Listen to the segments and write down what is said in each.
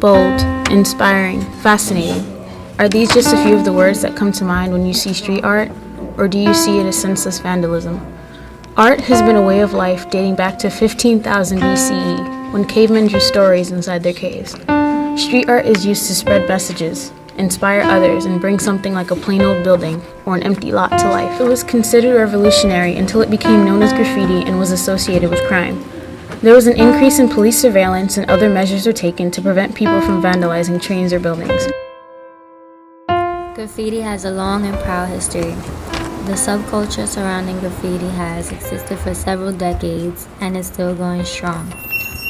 bold, inspiring, fascinating. Are these just a few of the words that come to mind when you see street art, or do you see it as senseless vandalism? Art has been a way of life dating back to 15,000 BCE, when cavemen drew stories inside their caves. Street art is used to spread messages, inspire others, and bring something like a plain old building or an empty lot to life. It was considered revolutionary until it became known as graffiti and was associated with crime. There was an increase in police surveillance and other measures were taken to prevent people from vandalizing trains or buildings. Graffiti has a long and proud history. The subculture surrounding graffiti has existed for several decades and is still going strong.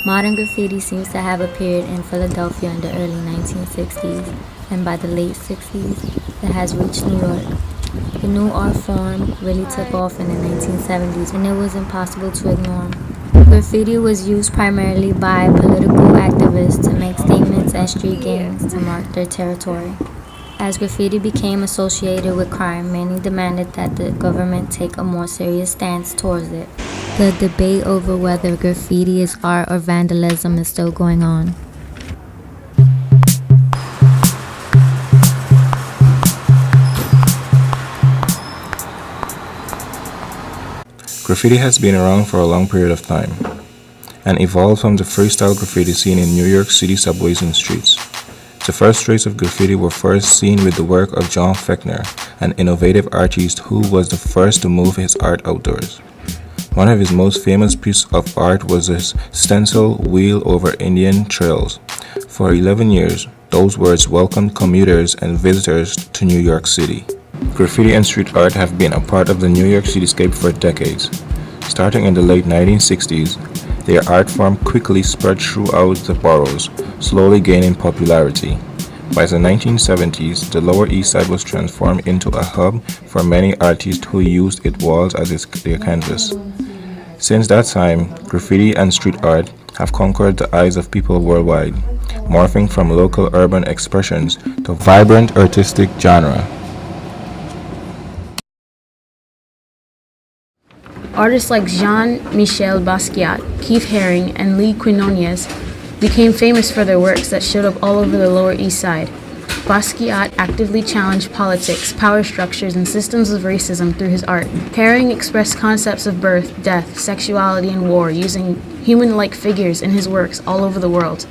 Modern graffiti seems to have appeared in Philadelphia in the early 1960s, and by the late 60s, it has reached New York. The new art form really took off in the 1970s, and it was impossible to ignore. Graffiti was used primarily by political activists to make statements at street gangs to mark their territory. As graffiti became associated with crime, many demanded that the government take a more serious stance towards it. The debate over whether graffiti is art or vandalism is still going on. Graffiti has been around for a long period of time and evolved from the freestyle graffiti seen in New York City subways and streets. The first traces of graffiti were first seen with the work of John Fechner, an innovative artist who was the first to move his art outdoors. One of his most famous pieces of art was his stencil wheel over Indian trails. For 11 years, those words welcomed commuters and visitors to New York City. Graffiti and street art have been a part of the New York cityscape for decades. Starting in the late 1960s, their art form quickly spread throughout the boroughs, slowly gaining popularity. By the 1970s, the Lower East Side was transformed into a hub for many artists who used its walls as their canvas. Since that time, graffiti and street art have conquered the eyes of people worldwide, morphing from local urban expressions to vibrant artistic genre. Artists like Jean-Michel Basquiat, Keith Haring, and Lee Quinones became famous for their works that showed up all over the Lower East Side. Basquiat actively challenged politics, power structures, and systems of racism through his art. Haring expressed concepts of birth, death, sexuality, and war using human-like figures in his works all over the world.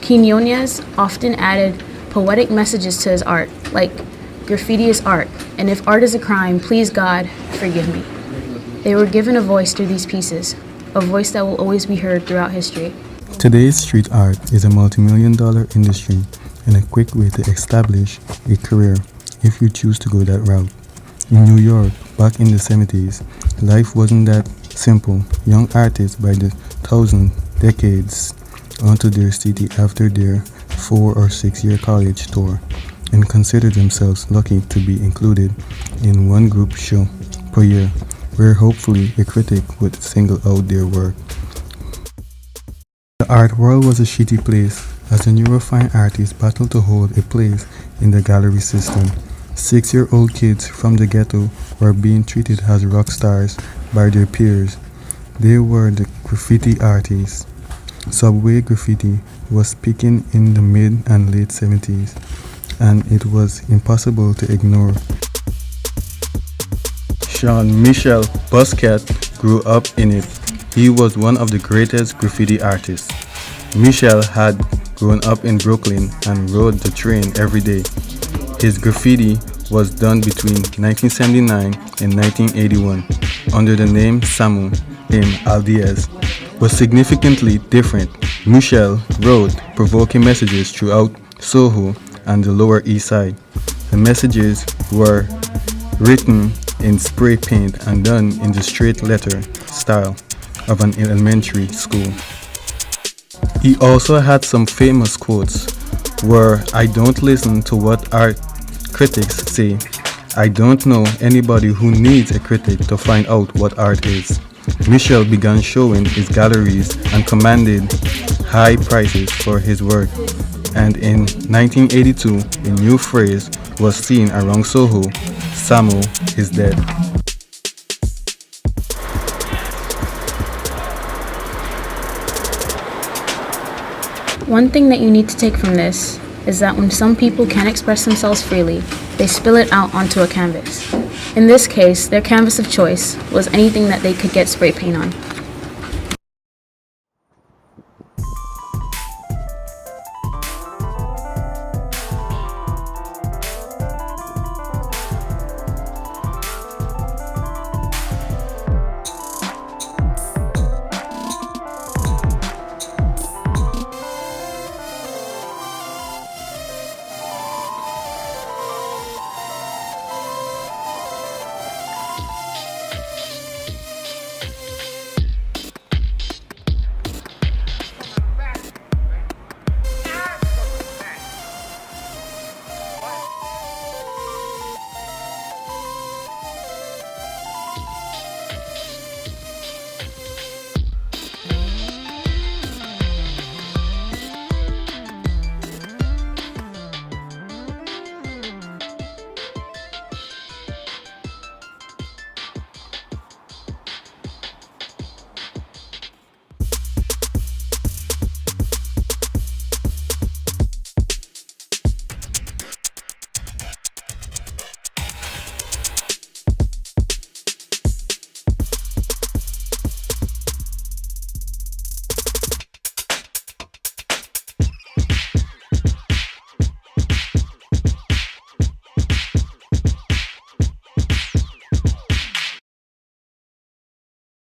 Quinones often added poetic messages to his art, like, "Graffiti is art, and if art is a crime, please God, forgive me." They were given a voice through these pieces, a voice that will always be heard throughout history. Today's street art is a multi-million-dollar industry and a quick way to establish a career if you choose to go that route. In New York, back in the 70s, life wasn't that simple. Young artists by the thousands, decades onto their city after their 4 or 6 year college tour and considered themselves lucky to be included in one group show per year, where hopefully a critic would single out their work. The art world was a shitty place as the newer fine artists battled to hold a place in the gallery system. 6-year-old kids from the ghetto were being treated as rock stars by their peers. They were the graffiti artists. Subway graffiti was peaking in the mid and late 70s, and it was impossible to ignore. Jean-Michel Basquiat grew up in it. He was one of the greatest graffiti artists. Michel had grown up in Brooklyn and rode the train every day. His graffiti was done between 1979 and 1981 under the name Samu in Aldiez. Was significantly different. Michel wrote provoking messages throughout Soho and the Lower East Side. The messages were written in spray paint and done in the straight letter style of an elementary school. He also had some famous quotes where "I don't listen to what art critics say. I don't know anybody who needs a critic to find out what art is." Michel began showing his galleries and commanded high prices for his work. And in 1982, a new phrase was seen around Soho: "Samu is dead." One thing that you need to take from this is that when some people can't express themselves freely, they spill it out onto a canvas. In this case, their canvas of choice was anything that they could get spray paint on.